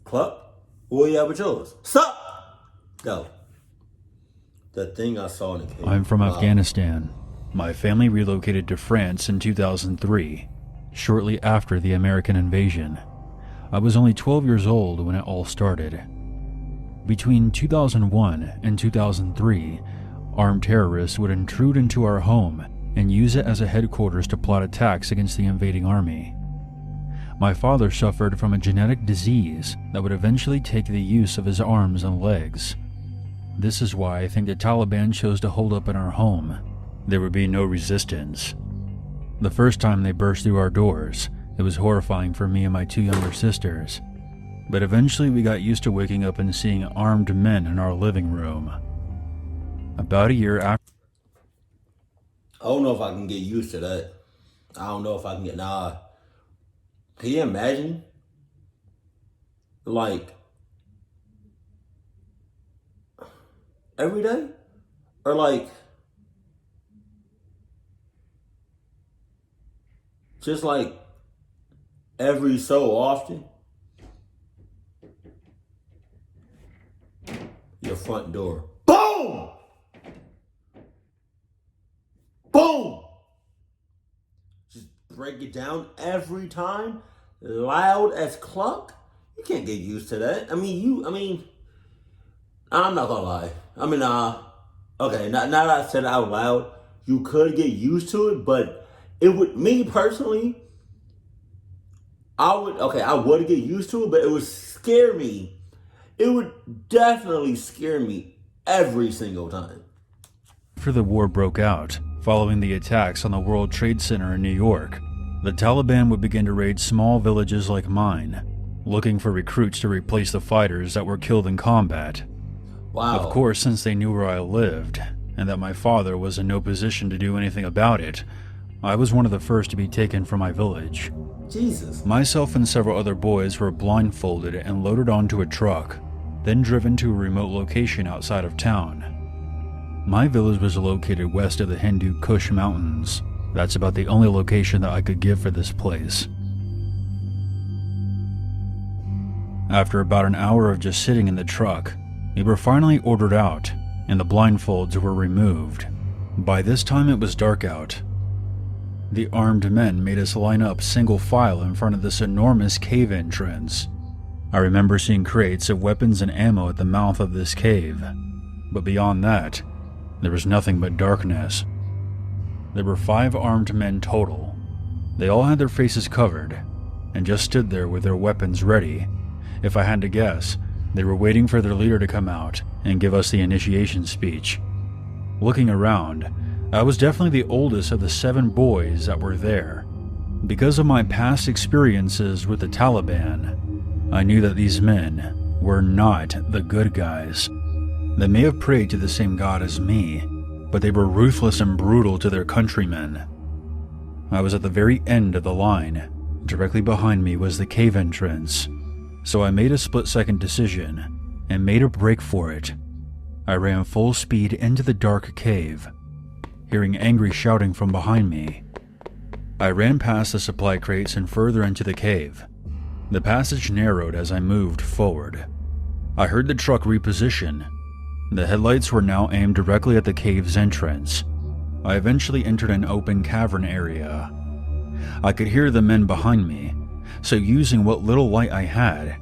Cluck? Where you at with yours? Sup? Go. The thing I saw in the cave. I'm from Afghanistan. My family relocated to France in 2003, shortly after the American invasion. I was only 12 years old when it all started. Between 2001 and 2003, armed terrorists would intrude into our home and use it as a headquarters to plot attacks against the invading army. My father suffered from a genetic disease that would eventually take the use of his arms and legs. This is why I think the Taliban chose to hold up in our home. There would be no resistance. The first time they burst through our doors, it was horrifying for me and my two younger sisters. But eventually we got used to waking up and seeing armed men in our living room. About a year after... I don't know if I can get used to that. I don't know if I can get... Nah. Can you imagine? Like... every day? Or like... just like... every so often? Your front door. Boom! Boom! Just break it down every time. Loud as cluck. You can't get used to that. I'm not gonna lie. Okay, now that I said it out loud, you could get used to it, but it would, me personally, I would get used to it, but it would scare me. It would definitely scare me every single time. After the war broke out, following the attacks on the World Trade Center in New York, the Taliban would begin to raid small villages like mine, looking for recruits to replace the fighters that were killed in combat. Wow. Of course, since they knew where I lived, and that my father was in no position to do anything about it, I was one of the first to be taken from my village. Jesus. Myself and several other boys were blindfolded and loaded onto a truck, then driven to a remote location outside of town. My village was located west of the Hindu Kush Mountains. That's about the only location that I could give for this place. After about an hour of just sitting in the truck, we were finally ordered out, and the blindfolds were removed. By this time it was dark out. The armed men made us line up single file in front of this enormous cave entrance. I remember seeing crates of weapons and ammo at the mouth of this cave, but beyond that, there was nothing but darkness. There were 5 armed men total. They all had their faces covered, and just stood there with their weapons ready. If I had to guess, they were waiting for their leader to come out and give us the initiation speech. Looking around, I was definitely the oldest of the 7 boys that were there. Because of my past experiences with the Taliban, I knew that these men were not the good guys. They may have prayed to the same God as me, but they were ruthless and brutal to their countrymen. I was at the very end of the line. Directly behind me was the cave entrance, so I made a split-second decision and made a break for it. I ran full speed into the dark cave, hearing angry shouting from behind me. I ran past the supply crates and further into the cave. The passage narrowed as I moved forward. I heard the truck reposition. The headlights were now aimed directly at the cave's entrance. I eventually entered an open cavern area. I could hear the men behind me, so using what little light I had,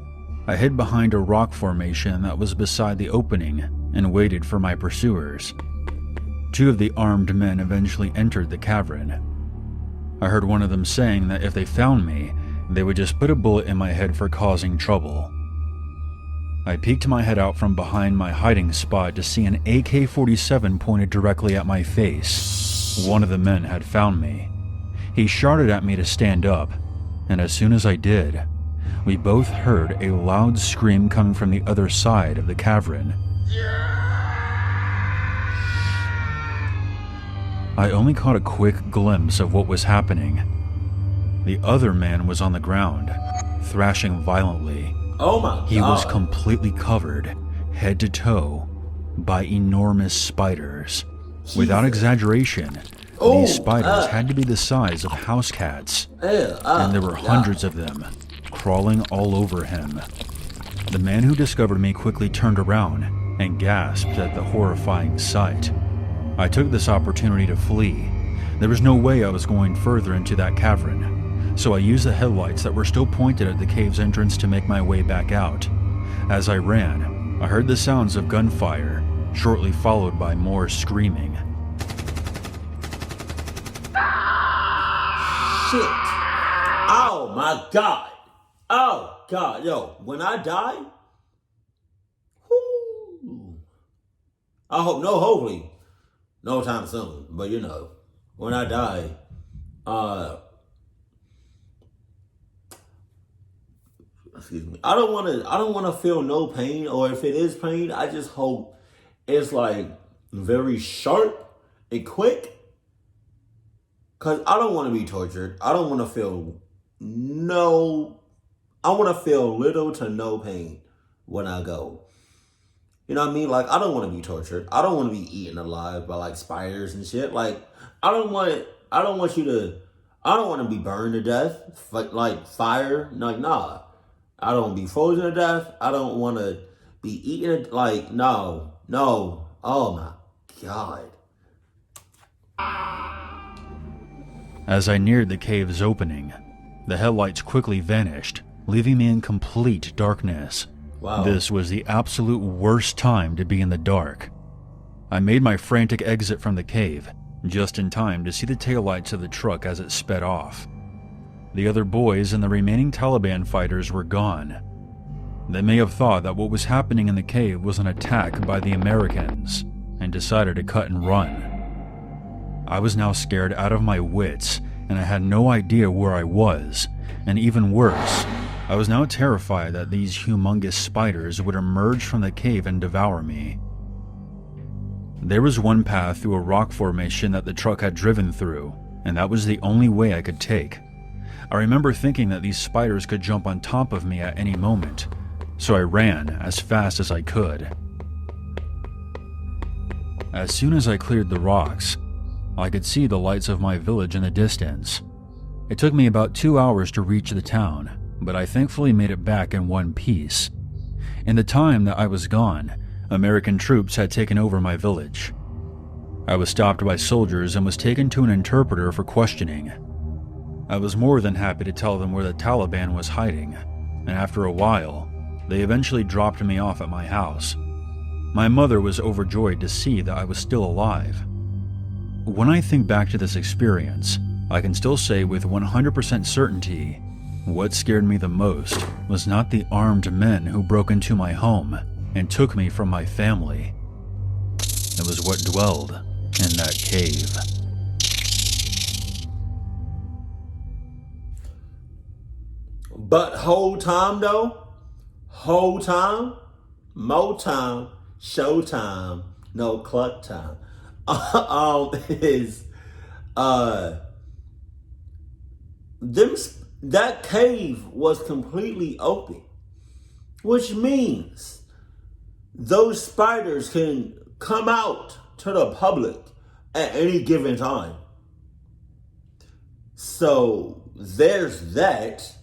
I hid behind a rock formation that was beside the opening and waited for my pursuers. 2 of the armed men eventually entered the cavern. I heard one of them saying that if they found me, they would just put a bullet in my head for causing trouble. I peeked my head out from behind my hiding spot to see an AK-47 pointed directly at my face. One of the men had found me. He shouted at me to stand up, and as soon as I did, we both heard a loud scream coming from the other side of the cavern. I only caught a quick glimpse of what was happening. The other man was on the ground, thrashing violently. Oh my God. He was completely covered, head to toe, by enormous spiders. Jesus. Without exaggeration, these spiders had to be the size of house cats, and there were hundreds of them, crawling all over him. The man who discovered me quickly turned around and gasped at the horrifying sight. I took this opportunity to flee. There was no way I was going further into that cavern, so I used the headlights that were still pointed at the cave's entrance to make my way back out. As I ran, I heard the sounds of gunfire, shortly followed by more screaming. Shit. Oh my God. Oh God. Yo, when I die, whoo, hopefully, no time soon. But you know, when I die, excuse me. I don't want to feel no pain, or if it is pain, I just hope it's like very sharp and quick. Cause I don't want to be tortured. I don't want to feel I want to feel little to no pain when I go. You know what I mean? Like, I don't want to be tortured. I don't want to be eaten alive by like spiders and shit. Like, I don't want to be burned to death, like fire. Like, nah. I don't want to be frozen to death. I don't want to be eaten. Like, no. Oh my God. As I neared the cave's opening, the headlights quickly vanished, leaving me in complete darkness. Wow. This was the absolute worst time to be in the dark. I made my frantic exit from the cave, just in time to see the taillights of the truck as it sped off. The other boys and the remaining Taliban fighters were gone. They may have thought that what was happening in the cave was an attack by the Americans, and decided to cut and run. I was now scared out of my wits, and I had no idea where I was, and even worse, I was now terrified that these humongous spiders would emerge from the cave and devour me. There was one path through a rock formation that the truck had driven through, and that was the only way I could take. I remember thinking that these spiders could jump on top of me at any moment, so I ran as fast as I could. As soon as I cleared the rocks, I could see the lights of my village in the distance. It took me about 2 hours to reach the town, but I thankfully made it back in one piece. In the time that I was gone, American troops had taken over my village. I was stopped by soldiers and was taken to an interpreter for questioning. I was more than happy to tell them where the Taliban was hiding, and after a while, they eventually dropped me off at my house. My mother was overjoyed to see that I was still alive. When I think back to this experience, I can still say with 100% certainty, what scared me the most was not the armed men who broke into my home and took me from my family. It was what dwelled in that cave. But whole time though, more time, showtime, no cluck time. Is that cave was completely open, which means those spiders can come out to the public at any given time. So there's that.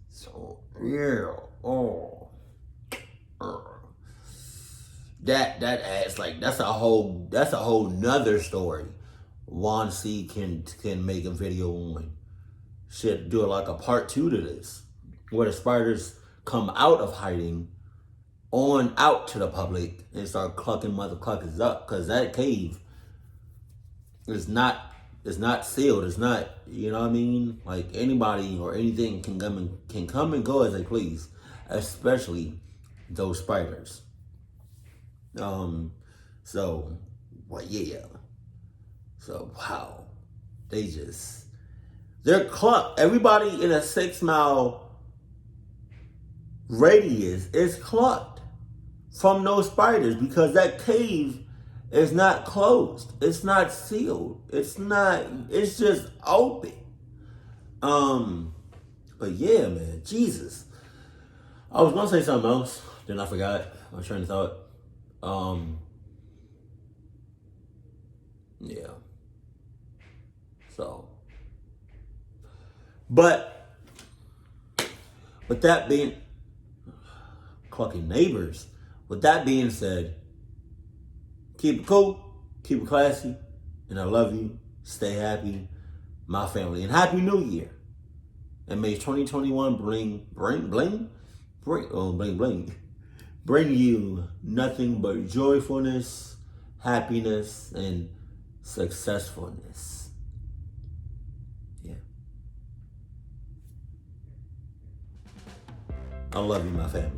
So yeah, that adds like that's a whole nother story. Wansee can make a video on. Shit, do like a part 2 to this, where the spiders come out of hiding on out to the public and start clucking motherfuckers up, because that cave is not sealed. It's not, you know what I mean? Like anybody or anything can come and go as they please, especially those spiders. So, well, yeah. So, wow. They're clucked. Everybody in a 6-mile radius is clucked from those spiders, because that cave is not closed. It's not sealed. It's just open. But yeah, man, Jesus. I was gonna say something else, then I forgot my train of thought. Yeah. So, but With that being, clucking neighbors. With that being said, keep it cool, keep it classy, and I love you. Stay happy, my family, and Happy New Year. And may 2021 bring you nothing but joyfulness, happiness, and successfulness. Yeah. I love you, my family.